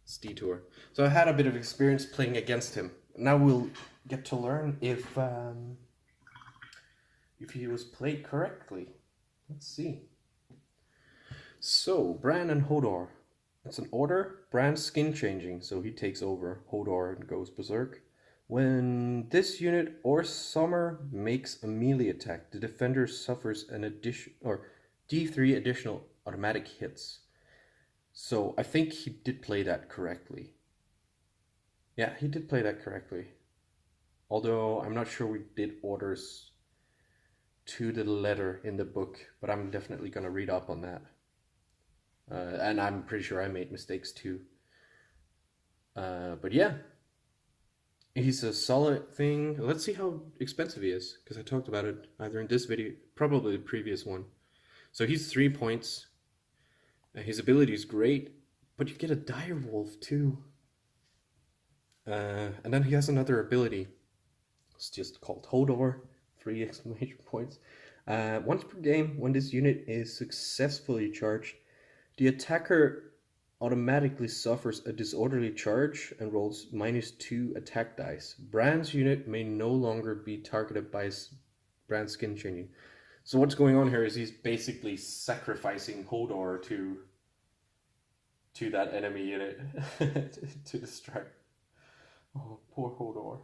It's Detour. So I had a bit of experience playing against him. Now we'll get to learn if he was played correctly. Let's see. So, Bran and Hodor. It's an order. Bran's skin changing, so he takes over Hodor and goes berserk. When this unit or summer makes a melee attack, the defender suffers an addition or D3 additional automatic hits. So I think he did play that correctly. Yeah, he did play that correctly. Although I'm not sure we did orders to the letter in the book, but I'm definitely gonna read up on that. And I'm pretty sure I made mistakes too. But yeah, he's a solid thing. Let's see how expensive he is, because I talked about it either in this video, probably the previous one. So he's 3 points. His ability is great, but you get a dire wolf too. And then he has another ability. It's just called Hodor. 3 exclamation points. Once per game, when this unit is successfully charged, the attacker automatically suffers a disorderly charge and rolls -2 attack dice. Bran's unit may no longer be targeted by Bran's skin changing. So what's going on here is he's basically sacrificing Hodor to that enemy unit to distract. Oh, poor Hodor.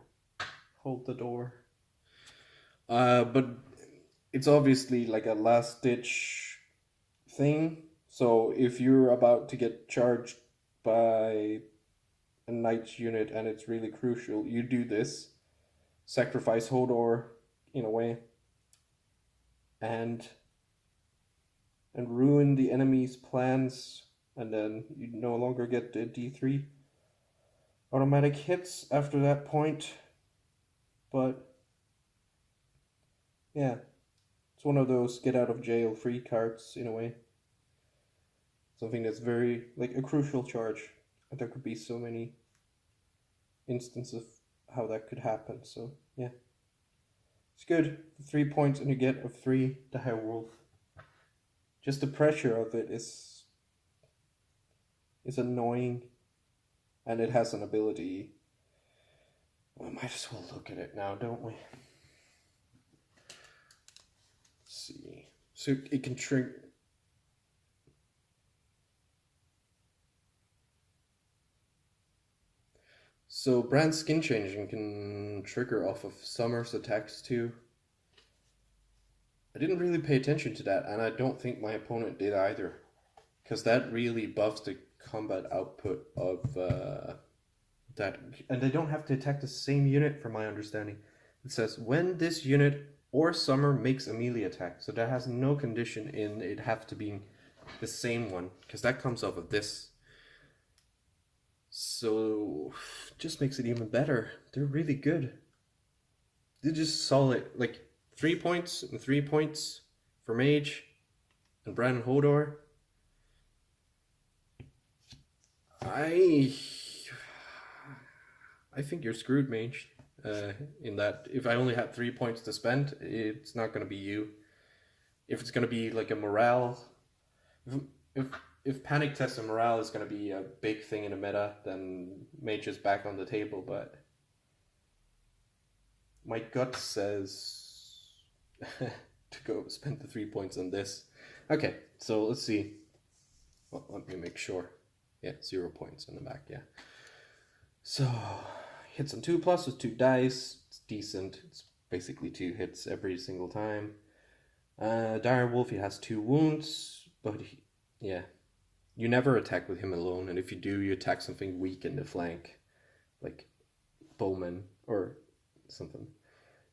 Hold the door. But it's obviously like a last ditch thing. So if you're about to get charged by a knight's unit and it's really crucial, you do this. Sacrifice Hodor in a way. And ruin the enemy's plans, and then you no longer get the D3 automatic hits after that point. But yeah, it's one of those get out of jail free cards in a way. Something that's very, like, a crucial charge. And there could be so many instances of how that could happen. So yeah, it's good. 3 points and you get a free dire wolf. Just the pressure of it is annoying, and it has an ability. We might as well look at it now, don't we? Let's see. So it can trigger. So Brand's skin changing can trigger off of Summer's attacks too. I didn't really pay attention to that, and I don't think my opponent did either, because that really buffs the combat output of that. And they don't have to attack the same unit, from my understanding. It says when this unit or Summer makes a melee attack, so that has no condition in it have to be the same one, because that comes off of this. So just makes it even better. They're really good. They're just solid. Like 3 points and 3 points for Mage and Bran and Hodor. I think you're screwed, Mage. In that, if I only had 3 points to spend, it's not gonna be you. If it's gonna be like a morale, if panic test and morale is gonna be a big thing in the meta, then Mage is back on the table. But my gut says to go spend the 3 points on this. Okay, so let's see. Well, let me make sure. Yeah, 0 points in the back. Yeah. So hits on 2+ with 2 dice. It's decent. It's basically 2 hits every single time. Dire Wolf, he has 2 wounds, but yeah, you never attack with him alone, and if you do, you attack something weak in the flank, like Bowman or something.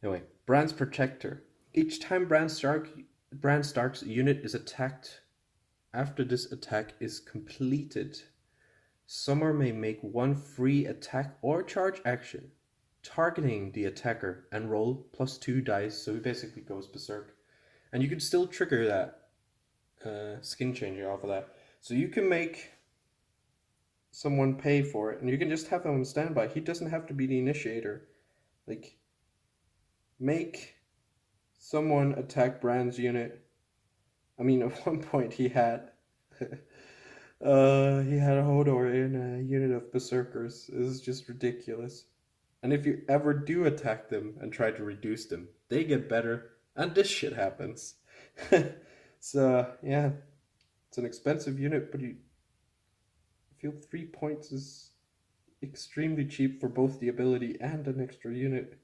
Anyway, Bran's Protector. Each time Bran Stark's unit is attacked, after this attack is completed, Summer may make 1 free attack or charge action, targeting the attacker, and roll +2 dice, so he basically goes berserk. And you can still trigger that skin changer off of that. So you can make someone pay for it, and you can just have them on standby. He doesn't have to be the initiator. Like, make someone attack Bran's unit. I mean, at one point he had He had a Hodor in a unit of berserkers. This is just ridiculous. And if you ever do attack them and try to reduce them, they get better, and this shit happens. So yeah, it's an expensive unit, but you feel 3 points is extremely cheap for both the ability and an extra unit.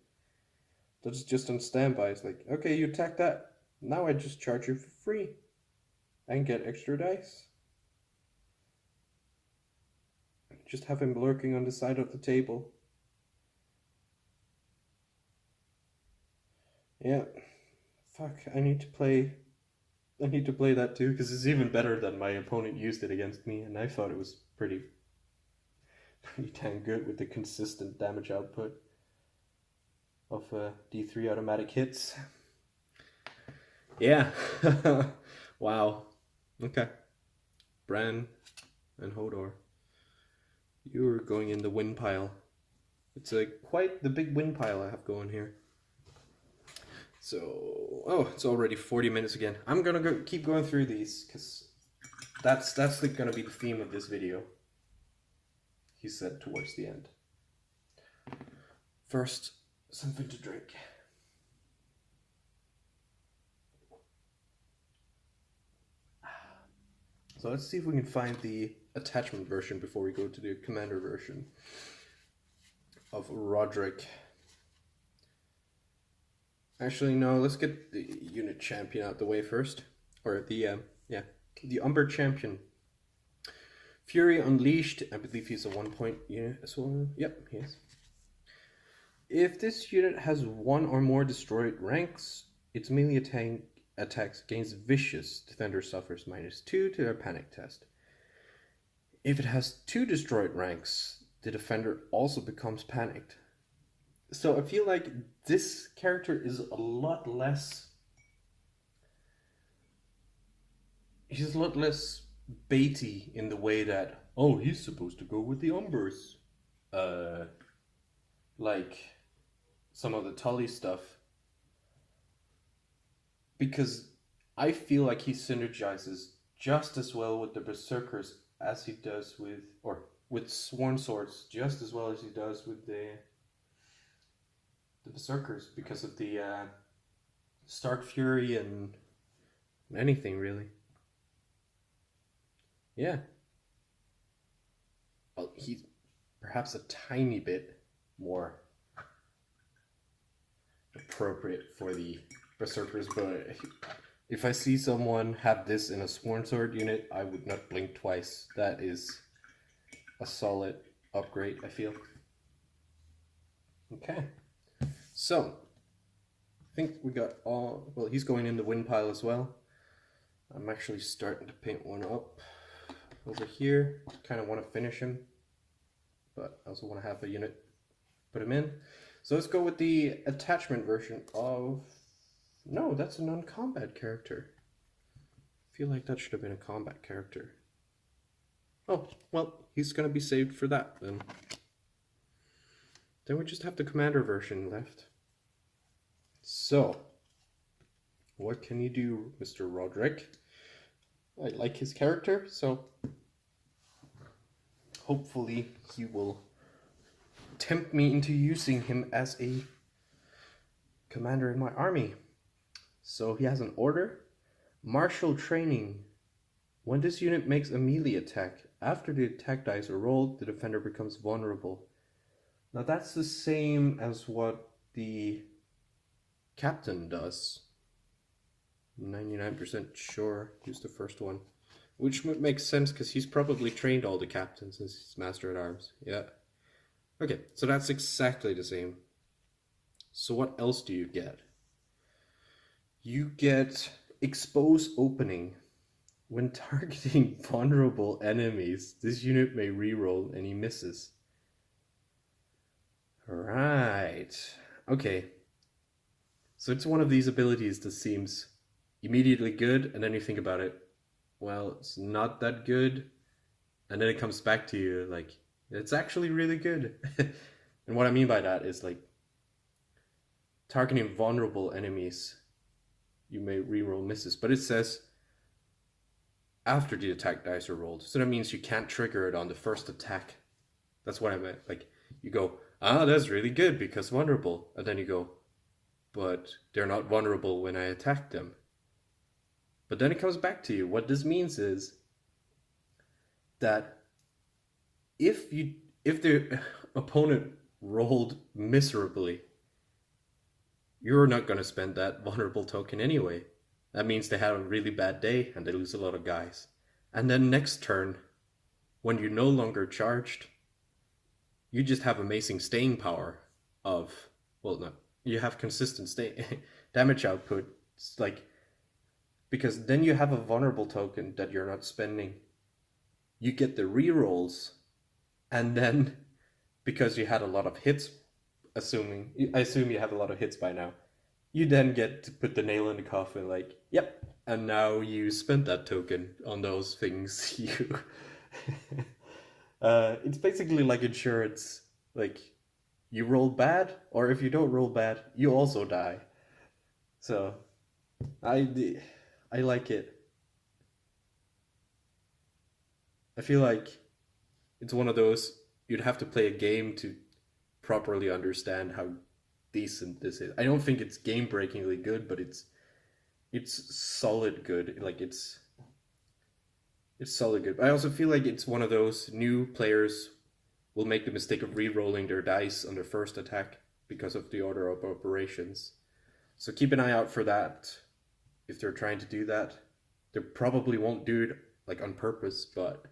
That's just on standby. It's like, okay, you attack that. Now I just charge you for free and get extra dice. Just have him lurking on the side of the table. Yeah. Fuck, I need to play that too, because it's even better than my opponent used it against me, and I thought it was pretty dang good with the consistent damage output of D3 automatic hits. Yeah. Wow. Okay. Bran and Hodor. You're going in the win pile. It's quite the big win pile I have going here. So, oh, it's already 40 minutes again. I'm gonna keep going through these, because that's gonna be the theme of this video, he said towards the end. First, something to drink. So let's see if we can find the attachment version before we go to the commander version of Roderick. Actually, no, let's get the unit champion out the way first. Or the Umber champion. Fury Unleashed, I believe he's a 1-point unit as well. Yep, he is. If this unit has one or more destroyed ranks, its melee attacks against Vicious. Defender suffers -2 to their panic test. If it has 2 destroyed ranks, the defender also becomes panicked. So I feel like this character is a lot less... He's a lot less baity in the way that, oh, he's supposed to go with the Umbers. Like some of the Tully stuff. Because I feel like he synergizes just as well with the Berserkers as he does with Sworn Swords, just as well as he does with the Berserkers, because of the Stark Fury and anything really. Yeah. Well, he's perhaps a tiny bit more appropriate for the Berserkers, but if I see someone have this in a Sworn Sword unit, I would not blink twice. That is a solid upgrade, I feel. Okay. So, I think we got all... Well, he's going in the win pile as well. I'm actually starting to paint one up over here. Kind of want to finish him, but I also want to have a unit put him in. So let's go with the attachment version of... No, that's a non-combat character. I feel like that should have been a combat character. Oh, well, he's going to be saved for that then. Then we just have the commander version left. So, what can you do, Mr. Roderick? I like his character, so hopefully he will tempt me into using him as a commander in my army. So he has an order. Marshal training. When this unit makes a melee attack, after the attack dice are rolled, the defender becomes vulnerable. Now that's the same as what the captain does. 99% sure he's the first one. Which makes sense because he's probably trained all the captains since he's Master at Arms. Yeah. Okay, so that's exactly the same. So what else do you get? You get Expose Opening. When targeting vulnerable enemies, this unit may reroll any misses. Right. Okay. So it's one of these abilities that seems immediately good, and then you think about it, well, it's not that good, and then it comes back to you like, it's actually really good. And what I mean by that is like, targeting vulnerable enemies, you may reroll misses, but it says after the attack dice are rolled. So that means you can't trigger it on the first attack. That's what I meant. Like, you go, that's really good because vulnerable. And then you go, but they're not vulnerable when I attack them. But then it comes back to you. What this means is that if the opponent rolled miserably, you're not going to spend that vulnerable token anyway. That means they have a really bad day and they lose a lot of guys. And then next turn, when you're no longer charged, you just have amazing staying power of, well, no, you have consistent damage output. It's like, because then you have a vulnerable token that you're not spending. You get the rerolls, and then because you had a lot of hits, I assume you have a lot of hits by now, you then get to put the nail in the coffin, like, yep, and now you spent that token on those things. It's basically like insurance. Like, you roll bad, or if you don't roll bad, you also die. So, I like it. I feel like it's one of those you'd have to play a game to properly understand how decent this is. I don't think it's game breakingly good, but it's solid good. Like, it's solid good. I also feel like it's one of those new players will make the mistake of re-rolling their dice on their first attack because of the order of operations. So keep an eye out for that. If they're trying to do that, they probably won't do it like on purpose, but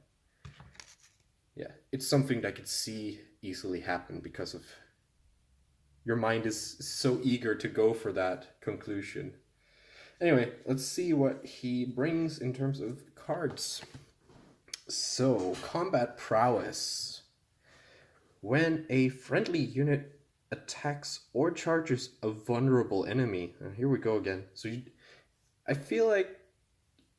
yeah, it's something that I could see easily happen because of your mind is so eager to go for that conclusion. Anyway, let's see what he brings in terms of cards. So, combat prowess. When a friendly unit attacks or charges a vulnerable enemy, and here we go again. So, I feel like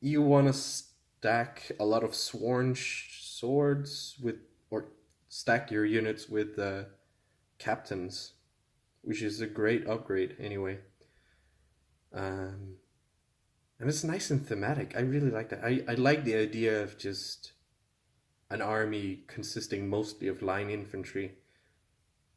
you want to stack a lot of sworn swords with, or stack your units with captains, which is a great upgrade anyway. And it's nice and thematic. I really like that. I like the idea of just an army consisting mostly of line infantry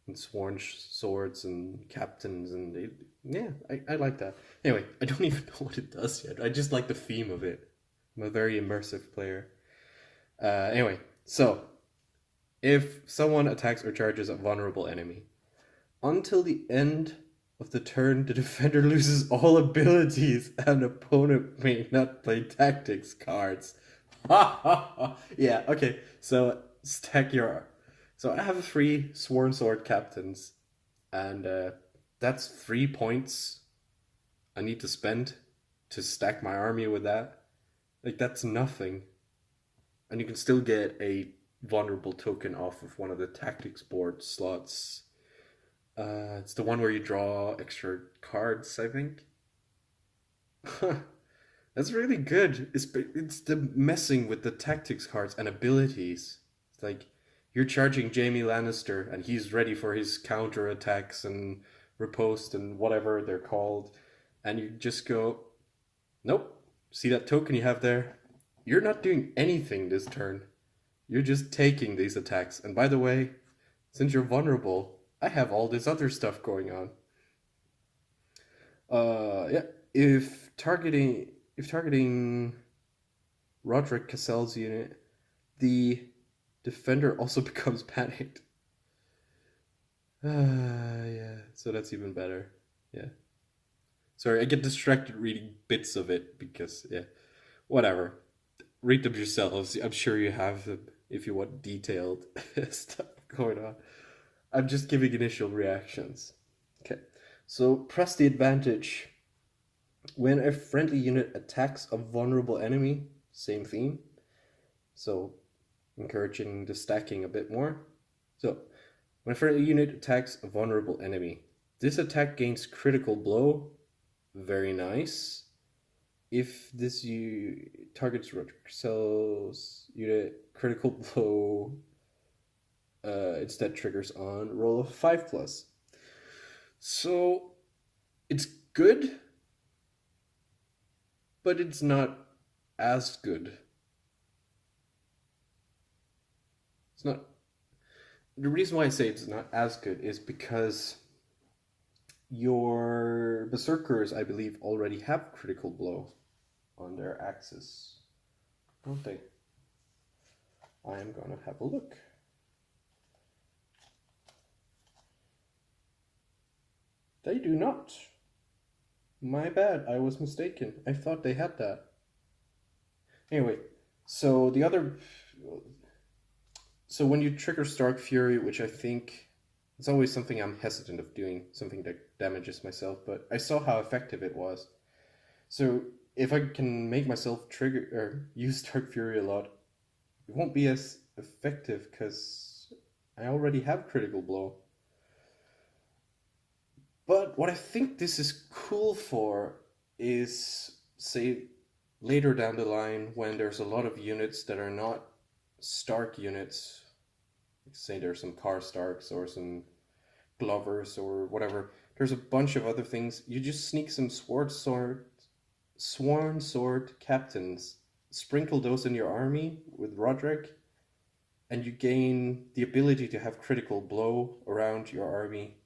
and sworn swords and captains, and yeah, I like that. Anyway, I don't even know what it does yet. I just like the theme of it. I'm a very immersive player. Anyway, so if someone attacks or charges a vulnerable enemy, until the end of the turn, the defender loses all abilities and opponent may not play tactics cards. Yeah, okay. So stack your. So I have 3 sworn sword captains, and that's 3 points I need to spend to stack my army with that. Like, that's nothing. And you can still get a vulnerable token off of one of the tactics board slots. It's the one where you draw extra cards, I think. That's really good. It's the messing with the tactics cards and abilities. It's like you're charging Jaime Lannister and he's ready for his counter attacks and riposte and whatever they're called, and you just go, nope. See that token you have there? You're not doing anything this turn. You're just taking these attacks. And by the way, since you're vulnerable, I have all this other stuff going on. Yeah. If targeting Roderick Cassell's unit, the defender also becomes panicked. Yeah. So that's even better. Yeah. Sorry, I get distracted reading bits of it because, yeah, whatever. Read them yourselves. I'm sure you have them if you want detailed stuff going on. I'm just giving initial reactions. Okay, so press the advantage. When a friendly unit attacks a vulnerable enemy, same theme. So encouraging the stacking a bit more. So when a friendly unit attacks a vulnerable enemy, this attack gains critical blow. Very nice. If this targets Cells unit, critical blow instead triggers on roll of 5+. So it's good, but it's not as good. It's not. The reason why I say it's not as good is because your berserkers, I believe, already have critical blow on their axis, don't they? I am gonna have a look. They do not. My bad, I was mistaken. I thought they had that. Anyway, so the other... So when you trigger Stark Fury, which I think... It's always something I'm hesitant of doing, something that damages myself, but I saw how effective it was. So if I can make myself trigger or use Stark Fury a lot, it won't be as effective because I already have critical blow. But what I think this is cool for is, say, later down the line when there's a lot of units that are not Stark units, say there's some Car Starks or some Glovers or whatever, there's a bunch of other things. You just sneak some Sworn Sword captains, sprinkle those in your army with Roderick, and you gain the ability to have critical blow around your army.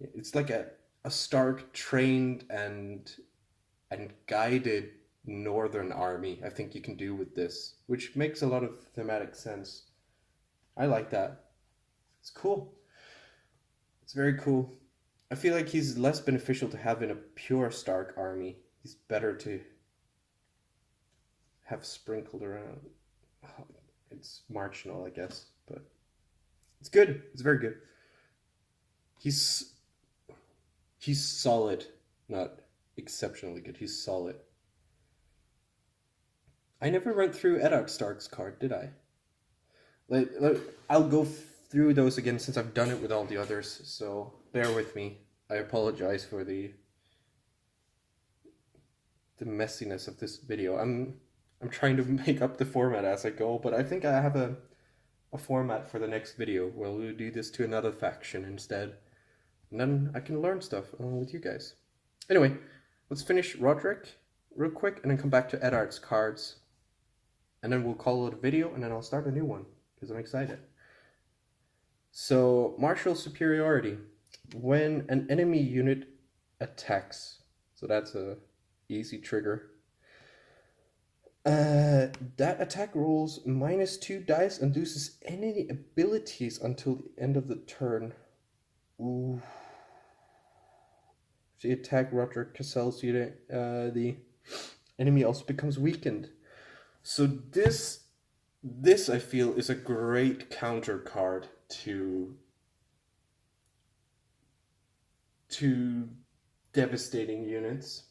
It's like a Stark trained and guided northern army, I think you can do with this, which makes a lot of thematic sense. I like that. It's cool. It's very cool. I feel like he's less beneficial to have in a pure Stark army. He's better to have sprinkled around. It's marginal, I guess, but it's good. It's very good. He's solid, not exceptionally good. He's solid. I never went through Eddard Stark's card, did I? I'll go through those again since I've done it with all the others, so bear with me. I apologize for the messiness of this video. I'm trying to make up the format as I go, but I think I have a format for the next video where we'll do this to another faction instead. And then I can learn stuff along with you guys. Anyway, let's finish Roderick real quick and then come back to Eddard's cards. And then we'll call it a video and then I'll start a new one because I'm excited. So, Marshal Superiority. When an enemy unit attacks, so that's a easy trigger. That attack rolls -2 dice and loses any abilities until the end of the turn. Ooh. If the attack Roderick Cassell's unit, the enemy also becomes weakened. So this I feel is a great counter card to devastating units,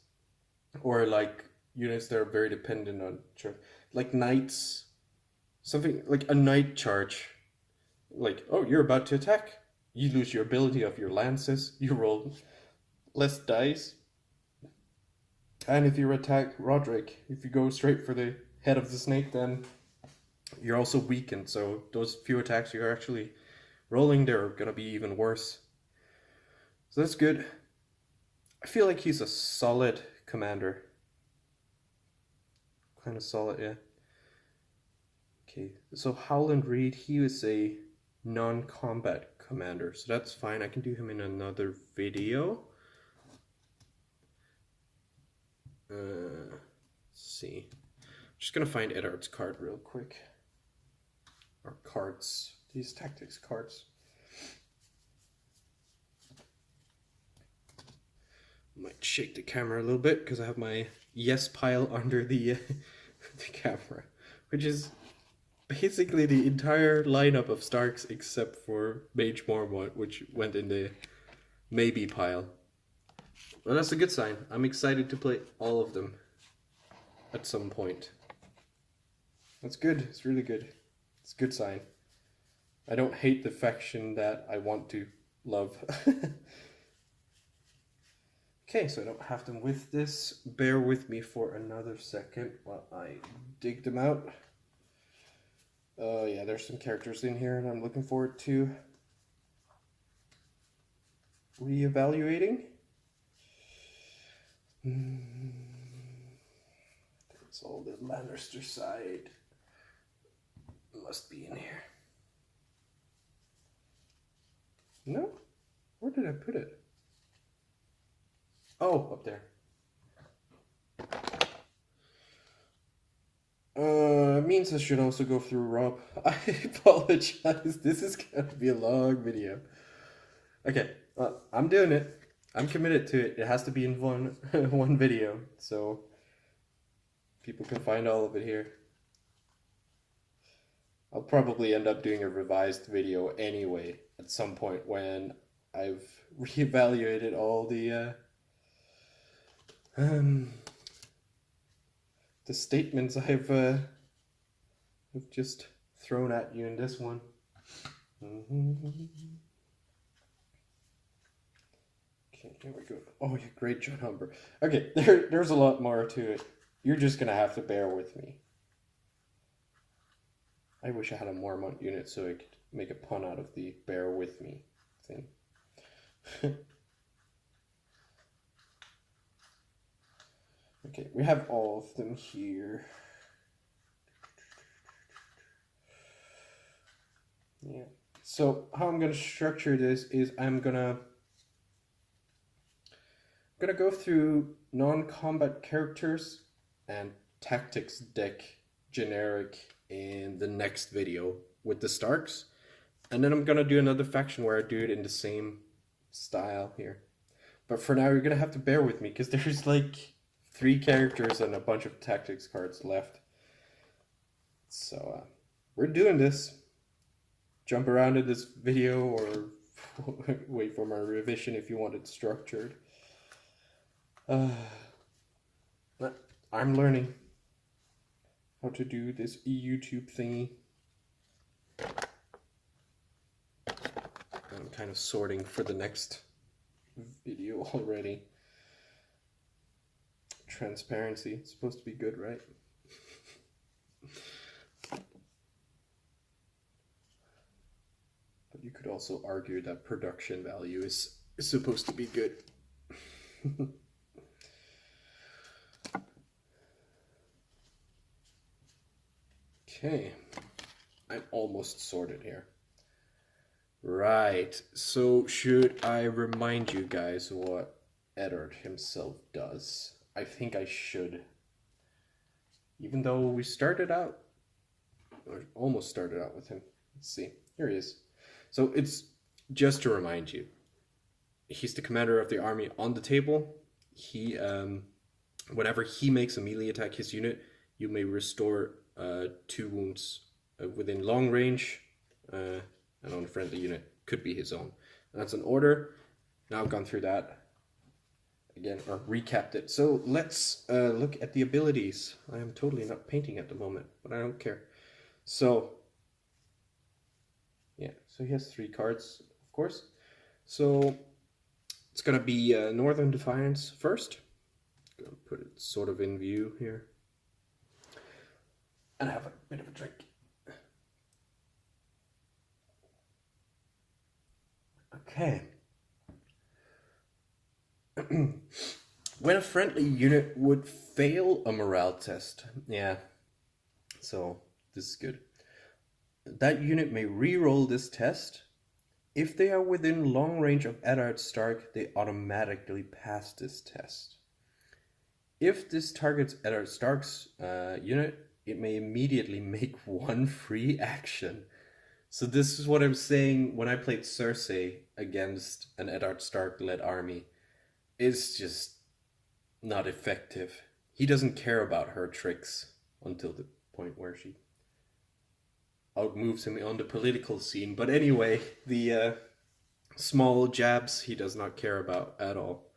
or like units that are very dependent on like knights, something like a knight charge. Like, oh, you're about to attack, you lose your ability of your lances, you roll less dice, and if you attack Roderick, if you go straight for the head of the snake, then you're also weakened, so those few attacks you're actually rolling, they're gonna be even worse. So that's good. I feel like he's a solid commander. Kind of solid, yeah. Okay, so Howland Reed, he was a non-combat commander, so that's fine. I can do him in another video. Let's see. I'm just gonna find Eddard's card real quick. Or cards. These tactics cards. Might shake the camera a little bit because I have my yes pile under the camera, which is basically the entire lineup of Starks except for Mage Mormont, which went in the maybe pile. Well, that's a good sign. I'm excited to play all of them at some point. That's good. It's really good. It's a good sign. I don't hate the faction that I want to love. Okay, so I don't have them with this. Bear with me for another second while I dig them out. Yeah, there's some characters in here and I'm looking forward to reevaluating. There's all the Lannister side. Must be in here. No? Where did I put it? Oh, up there. Means I should also go through Rob. I apologize. This is gonna be a long video. Okay, I'm doing it. I'm committed to it. It has to be in one one video, so people can find all of it here. I'll probably end up doing a revised video anyway at some point when I've reevaluated all the statements I've just thrown at you in this one. Okay, here we go. Oh, yeah, great, John Humber. Okay, there's a lot more to it. You're just gonna have to bear with me. I wish I had a Mormont unit so I could make a pun out of the bear with me thing. Okay, we have all of them here. Yeah. So how I'm gonna structure this is I'm gonna go through non-combat characters and tactics deck generic in the next video with the Starks, and then I'm gonna do another faction where I do it in the same style here. But for now, you're gonna have to bear with me because there's like 3 characters and a bunch of tactics cards left. So we're doing this. Jump around in this video or wait for my revision if you want it structured. I'm learning how to do this YouTube thingy. I'm kind of sorting for the next video already. Transparency, it's supposed to be good, right? But you could also argue that production value is supposed to be good. Okay, I'm almost sorted here. Right, so should I remind you guys what Eddard himself does? I think I should. Even though we started out, or almost started out with him. Let's see, here he is. So it's just to remind you, he's the commander of the army on the table. He, whenever he makes a melee attack his unit, you may restore 2 wounds within long range, and on a friendly unit, could be his own. And that's an order. Now I've gone through that again, or recapped it. So let's look at the abilities. I am totally not painting at the moment, but I don't care. So yeah, so he has 3 cards, of course. So it's gonna be Northern Defiance first. Gonna put it sort of in view here. And have a bit of a drink. Okay. When a friendly unit would fail a morale test, yeah, so this is good. That unit may re-roll this test. If they are within long range of Eddard Stark, they automatically pass this test. If this targets Eddard Stark's unit, it may immediately make 1 free action. So this is what I'm saying when I played Cersei against an Eddard Stark-led army. It's just not effective. He doesn't care about her tricks until the point where she outmoves him on the political scene. But anyway, the small jabs he does not care about at all.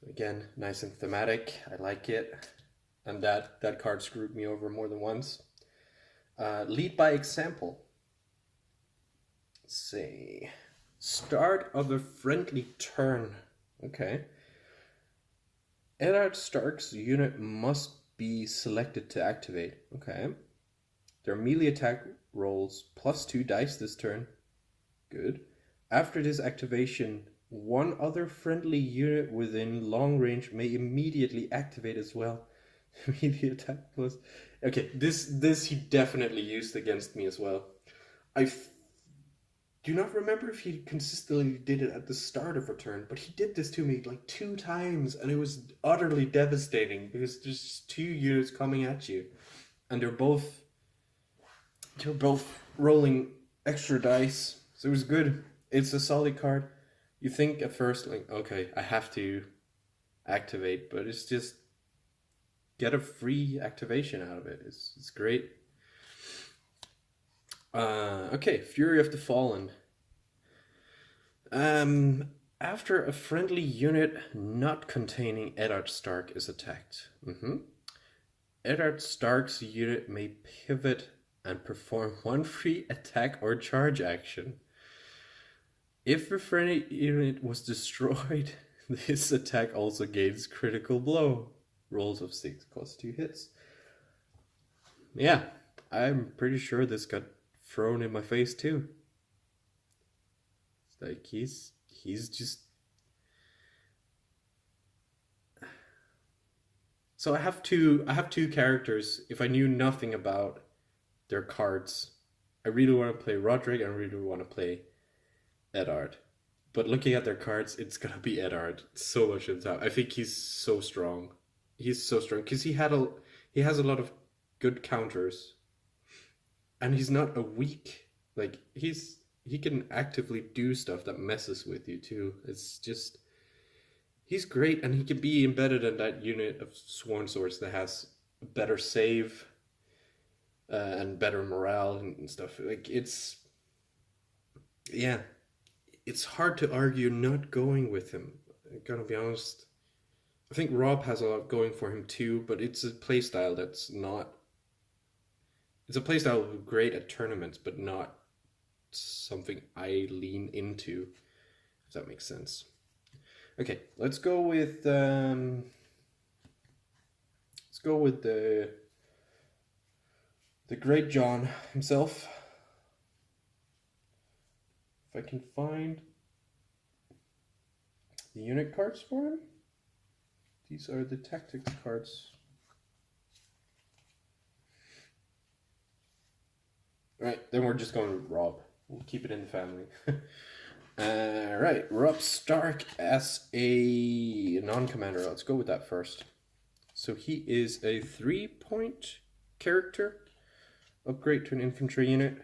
So again, nice and thematic. I like it. And that card screwed me over more than once. Lead by example. Say, start of a friendly turn. Okay. Eddard Stark's unit must be selected to activate. Okay. Their melee attack rolls +2 dice this turn. Good. After this activation, 1 other friendly unit within long range may immediately activate as well. Melee attack plus. Okay, this he definitely used against me as well. Do not remember if he consistently did it at the start of Return, but he did this to me like 2 times, and it was utterly devastating because there's just 2 units coming at you, and they're both rolling extra dice, so it was good. It's a solid card. You think at first like, okay, I have to activate, but it's just get a free activation out of it. It's great. Okay, Fury of the Fallen. After a friendly unit not containing Eddard Stark is attacked, Eddard Stark's unit may pivot and perform one free attack or charge action. If a friendly unit was destroyed, this attack also gains critical blow. Rolls of 6 cost 2 hits. Yeah, I'm pretty sure this got thrown in my face too. It's like he's just. So I have two characters. If I knew nothing about their cards, I really want to play Roderick and I really want to play Eddard. But looking at their cards, it's gonna be Eddard so much of the time. I think he's so strong. He's so strong because he has a lot of good counters, and he's not a weak. Like he can actively do stuff that messes with you too. It's just he's great, and he can be embedded in that unit of Sworn Swords that has a better save and better morale and stuff. Like yeah, it's hard to argue not going with him. I'm gonna be honest. I think Rob has a lot going for him too, but it's a playstyle that's not. It's a playstyle great at tournaments, but not something I lean into. If that makes sense. Okay, let's go with the great John himself. If I can find the unit cards for him. These are the tactics cards. Right, then we're just going with Rob. We'll keep it in the family. Right, Rob Stark as a non-commander. Let's go with that first. So he is a 3-point character. Upgrade to an infantry unit.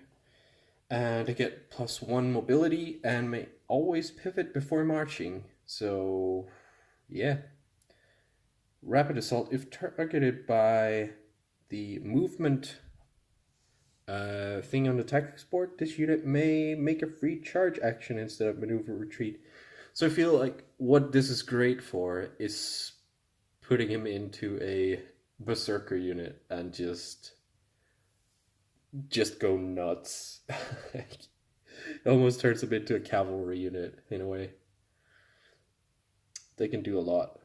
And they get +1 mobility and may always pivot before marching. So, yeah. Rapid Assault. If targeted by the movement thing on the tactics board, this unit may make a free charge action instead of maneuver retreat. So I feel like what this is great for is putting him into a berserker unit and just go nuts. It almost turns him into a cavalry unit in a way. They can do a lot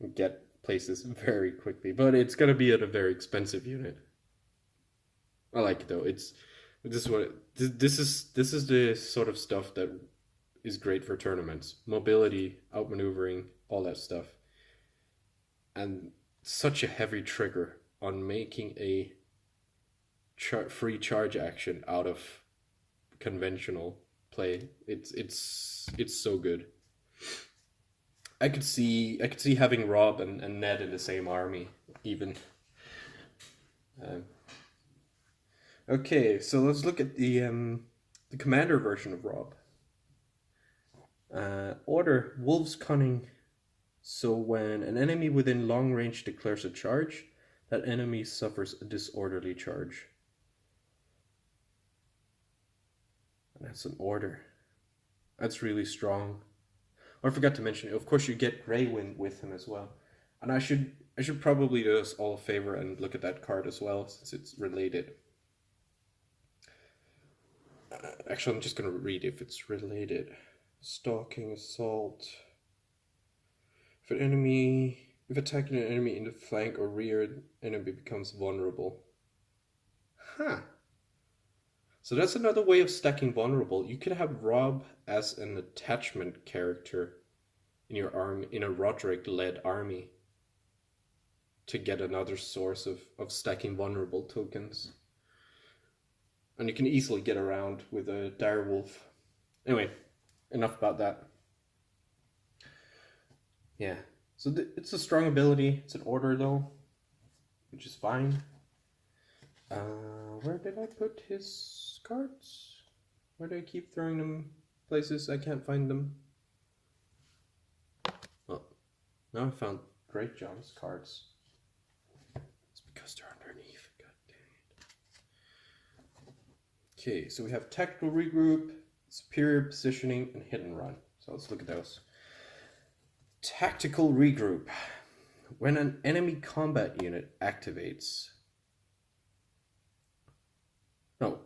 and get places very quickly, but it's gonna be at a very expensive unit. I like it though. This is the sort of stuff that is great for tournaments. Mobility, outmaneuvering, all that stuff. And such a heavy trigger on making a free charge action out of conventional play. It's so good. I could see having Rob and Ned in the same army even. Okay, so let's look at the commander version of Rob. Order Wolf's Cunning. So when an enemy within long range declares a charge, that enemy suffers a disorderly charge. And that's an order. That's really strong. I forgot to mention, of course, you get Greywind with him as well. And I should probably do us all a favor and look at that card as well, since it's related. Actually, I'm just going to read if it's related. Stalking, Assault. If attacking an enemy in the flank or rear, enemy becomes vulnerable. Huh. So that's another way of stacking vulnerable. You could have Rob as an attachment character in your army, in a Roderick-led army. to get another source of stacking vulnerable tokens. And you can easily get around with a direwolf. Anyway, enough about that. Yeah, so it's a strong ability. It's an order though, which is fine. Where did I put his cards? Where do I keep throwing them places I can't find them? Well, now I found Great John's cards. It's because they're underneath. God dang it. Okay, so we have Tactical Regroup, Superior Positioning, and Hit and Run. So let's look at those. Tactical Regroup. When an enemy combat unit activates... No,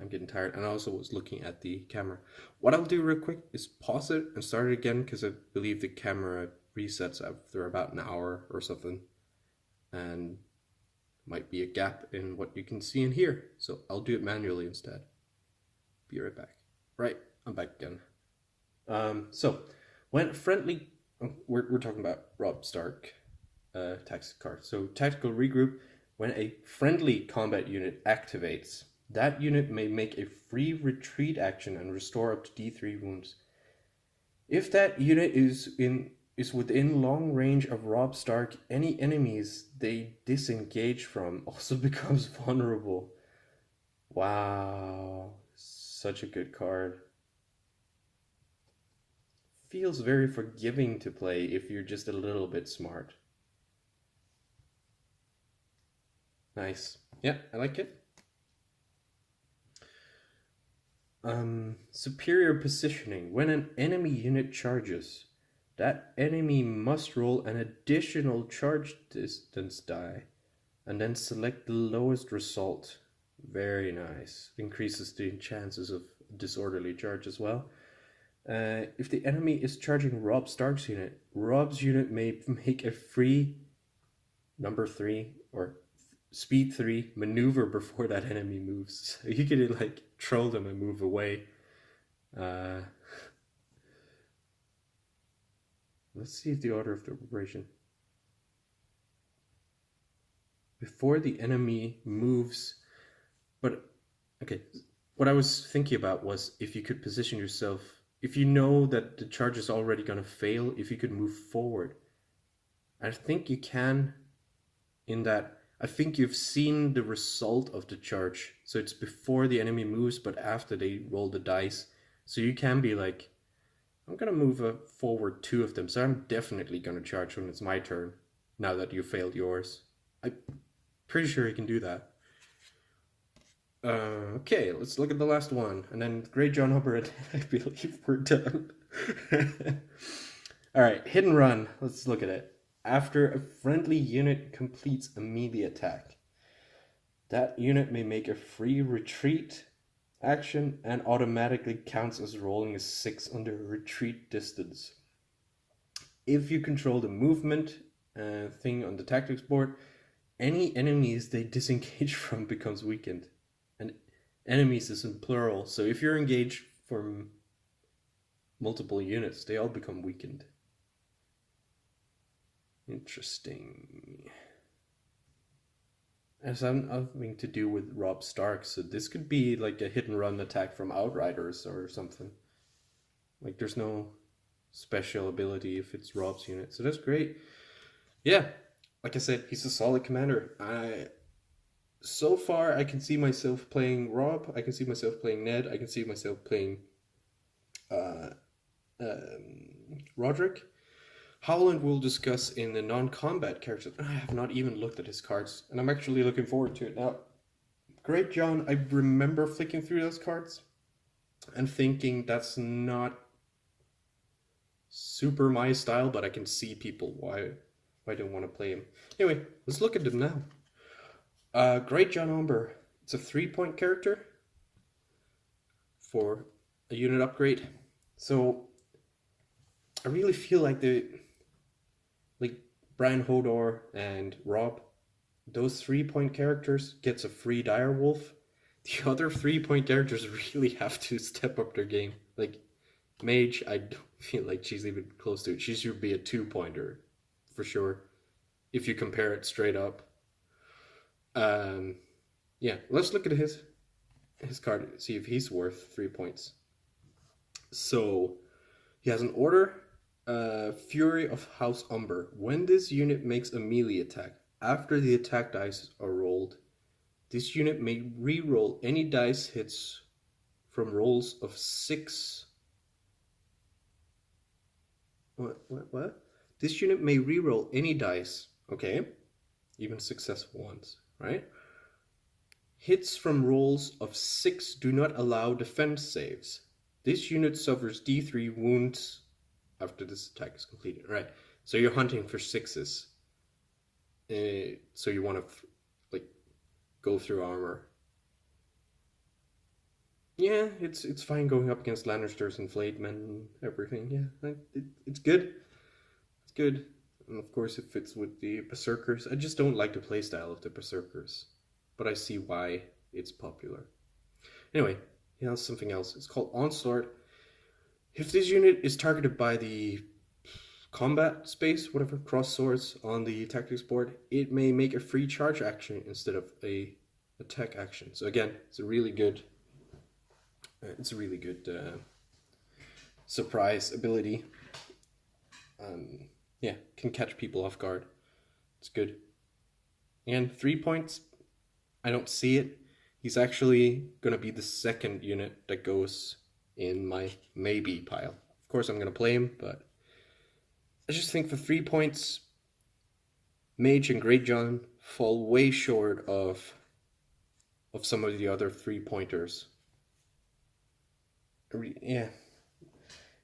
I'm getting tired, and I also was looking at the camera. What I'll do real quick is pause it and start it again, because I believe the camera resets after about an hour or something, and might be a gap in what you can see and hear, so I'll do it manually instead. Be right back. Right, I'm back again. So when friendly, we're talking about Rob Stark tactics card. So Tactical Regroup. When a friendly combat unit activates, that unit may make a free retreat action and restore up to D3 wounds. If that unit is within long range of Rob Stark, any enemies they disengage from also becomes vulnerable. Wow, such a good card. Feels very forgiving to play if you're just a little bit smart. Nice. Yeah, I like it. Superior Positioning. When an enemy unit charges, that enemy must roll an additional charge distance die and then select the lowest result. Very nice. Increases the chances of disorderly charge as well. If the enemy is charging Rob Stark's unit, Rob's unit may make a free number 3 or speed 3 maneuver before that enemy moves. So you could like troll them and move away. Let's see the order of the operation. Before the enemy moves, but okay, what I was thinking about was if you could position yourself, if you know that the charge is already going to fail, if you could move forward. I think you can in that I think you've seen the result of the charge. So it's before the enemy moves, but after they roll the dice. So you can be like, I'm going to move forward 2 of them. So I'm definitely going to charge when it's my turn, now that you failed yours. I'm pretty sure you can do that. Okay, let's look at the last one. And then Great John Hubbard, I believe we're done. Alright, Hit and Run. Let's look at it. After a friendly unit completes a melee attack, that unit may make a free retreat action and automatically counts as rolling a 6 under retreat distance. If you control the movement thing on the tactics board, any enemies they disengage from becomes weakened. And enemies is in plural, so if you're engaged from multiple units, they all become weakened. Interesting. As I'm having to do with Rob Stark, so this could be like a hit and run attack from Outriders or something. Like there's no special ability if it's Rob's unit, so that's great. Yeah, like I said, he's a solid commander. So far I can see myself playing Rob, I can see myself playing Ned, I can see myself playing Roderick. Howland will discuss in the non-combat characters. I have not even looked at his cards, and I'm actually looking forward to it. Now, Great John, I remember flicking through those cards and thinking that's not super my style, but I can see people why I don't want to play him. Anyway, let's look at them now. Great John Umber. It's a 3-point character for a unit upgrade. So I really feel like Brian Hodor and Rob, those 3-point characters gets a free direwolf. The other 3-point characters really have to step up their game. Like Mage, I don't feel like she's even close to it. She should be a 2-pointer for sure. if you compare it straight up. Yeah, let's look at his card, see if he's worth 3 points. So he has an order, Fury of House Umber. When this unit makes a melee attack, after the attack dice are rolled, this unit may re-roll any dice hits from rolls of 6. What? This unit may re-roll any dice, okay, even successful ones, right? Hits from rolls of 6 do not allow defense saves. This unit suffers D3 wounds after this attack is completed. Right. So you're hunting for 6s. So you want to like go through armor. Yeah, it's fine going up against Lannisters and Flayed Men, everything. Yeah, it's good. It's good. And of course it fits with the Berserkers. I just don't like the playstyle of the Berserkers. But I see why it's popular. Anyway, he has something else. It's called Onslaught. If this unit is targeted by the combat space, whatever, cross swords on the tactics board, it may make a free charge action instead of a attack action. So again, it's a really good surprise ability. Yeah, can catch people off guard. It's good. And 3 points, I don't see it. He's actually going to be the second unit that goes in my maybe pile. Of course, I'm going to play him, but I just think for 3 points, Mage and Great John fall way short of some of the other 3-pointers. Yeah.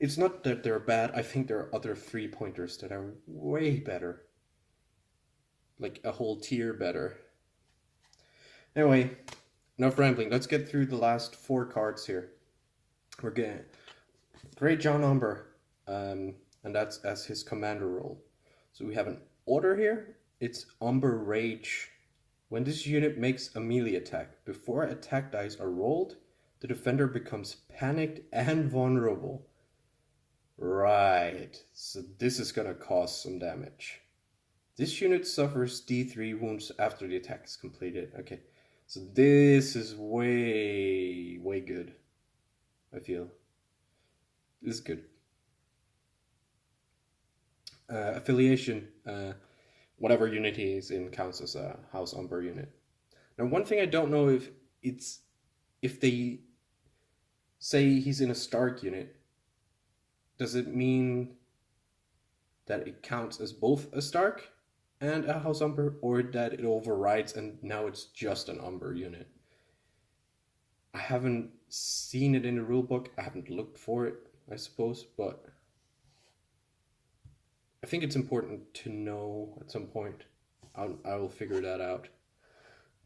It's not that they're bad. I think there are other 3-pointers that are way better. Like a whole tier better. Anyway, enough rambling. Let's get through the last 4 cards here. We're getting Great John Umber, and that's as his commander role. So we have an order here. It's Umber Rage. When this unit makes a melee attack, before attack dice are rolled, the defender becomes panicked and vulnerable. Right, so this is gonna cause some damage. This unit suffers D3 wounds after the attack is completed. Okay, so this is way good, I feel. This is good. Affiliation, whatever unit he is in counts as a House Umber unit. Now, one thing I don't know if they say he's in a Stark unit, does it mean that it counts as both a Stark and a House Umber, or that it overrides and now it's just an Umber unit? I haven't seen it in the rulebook. I haven't looked for it, I suppose, but I think it's important to know at some point. I will figure that out.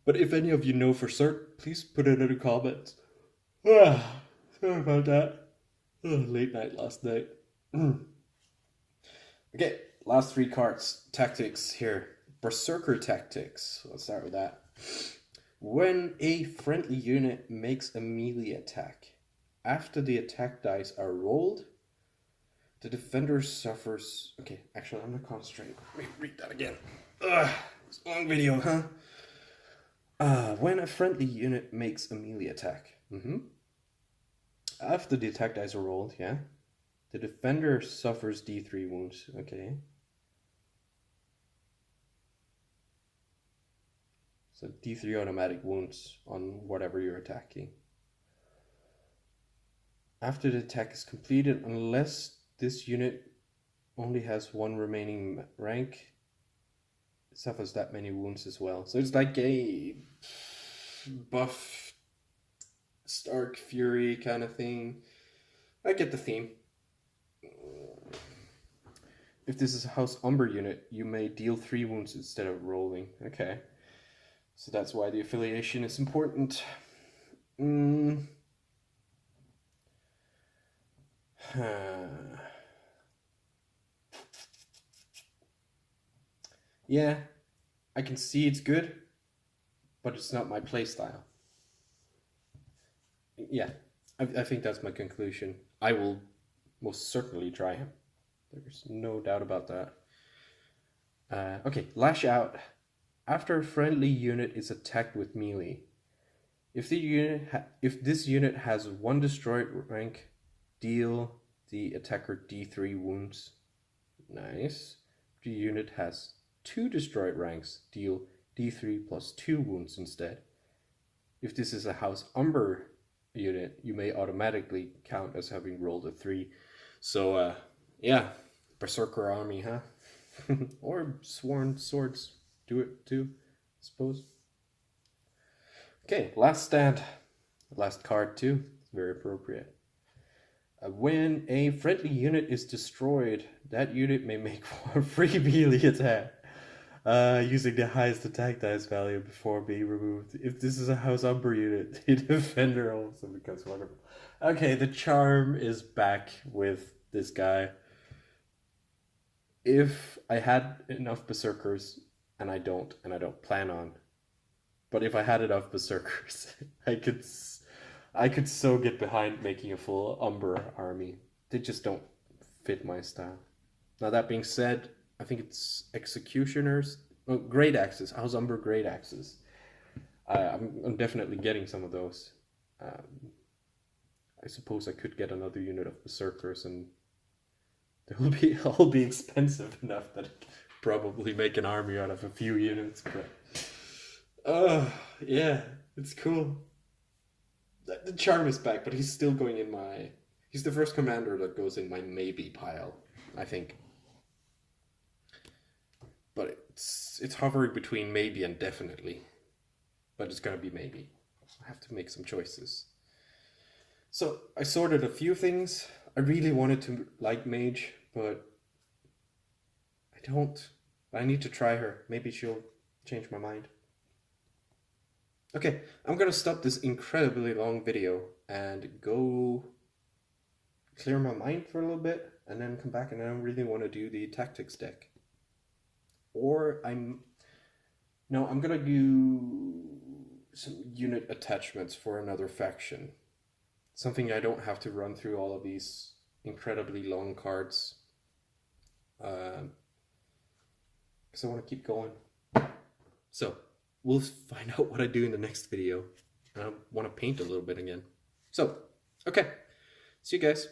But if any of you know for certain, please put it in the comments. Sorry about that. Late night last night. Okay, last 3 cards. Tactics here. Berserker Tactics. Let's start with that. When a friendly unit makes a melee attack, after the attack dice are rolled, the defender suffers... Okay, actually, I'm not concentrating. Let me read that again. It's a long video, huh? When a friendly unit makes a melee attack. After the attack dice are rolled, yeah, the defender suffers D3 wounds. Okay. So D3 automatic wounds on whatever you're attacking. After the attack is completed, unless this unit only has 1 remaining rank, it suffers that many wounds as well. So it's like a buff Stark Fury kind of thing. I get the theme. If this is a House Umber unit, you may deal 3 wounds instead of rolling. Okay. So that's why the affiliation is important. Yeah, I can see it's good, but it's not my playstyle. Yeah, I think that's my conclusion. I will most certainly try him. There's no doubt about that. Okay, Lash Out. After a friendly unit is attacked with melee, if if this unit has one destroyed rank, deal the attacker D3 wounds. Nice. If the unit has two destroyed ranks, deal D3 plus 2 wounds instead. If this is a House Umber unit, you may automatically count as having rolled a 3. So, yeah, Berserker army, huh? Or Sworn Swords do it too, I suppose. Okay, Last Stand. Last card too. It's very appropriate. When a friendly unit is destroyed, that unit may make one free melee attack using the highest attack dice value before being removed. If this is a House Umber unit, the defender also becomes wonderful. Okay, the charm is back with this guy. If I had enough Berserkers, and I don't plan on, but if I had enough Berserkers, I could so get behind making a full Umber army. They just don't fit my style. Now that being said, I think it's Executioners, Great Axes, House Umber Great Axes. I'm definitely getting some of those. I suppose I could get another unit of Berserkers, and they'll be all be expensive enough that I could probably make an army out of a few units. But yeah, it's cool. The charm is back, but he's still going in my. He's the first commander that goes in my maybe pile, I think. But it's hovering between maybe and definitely. But it's gonna be maybe. I have to make some choices. So I sorted a few things. I really wanted to like Mage, but I don't. I need to try her. Maybe she'll change my mind. Okay, I'm gonna stop this incredibly long video and go clear my mind for a little bit and then come back, and I really want to do the tactics deck. Or I'm gonna do some unit attachments for another faction. Something I don't have to run through all of these incredibly long cards. Because I want to keep going. So, we'll find out what I do in the next video. And I want to paint a little bit again. So, okay. See you guys.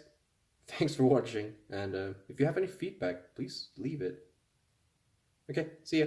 Thanks for watching. And if you have any feedback, please leave it. Okay, see ya.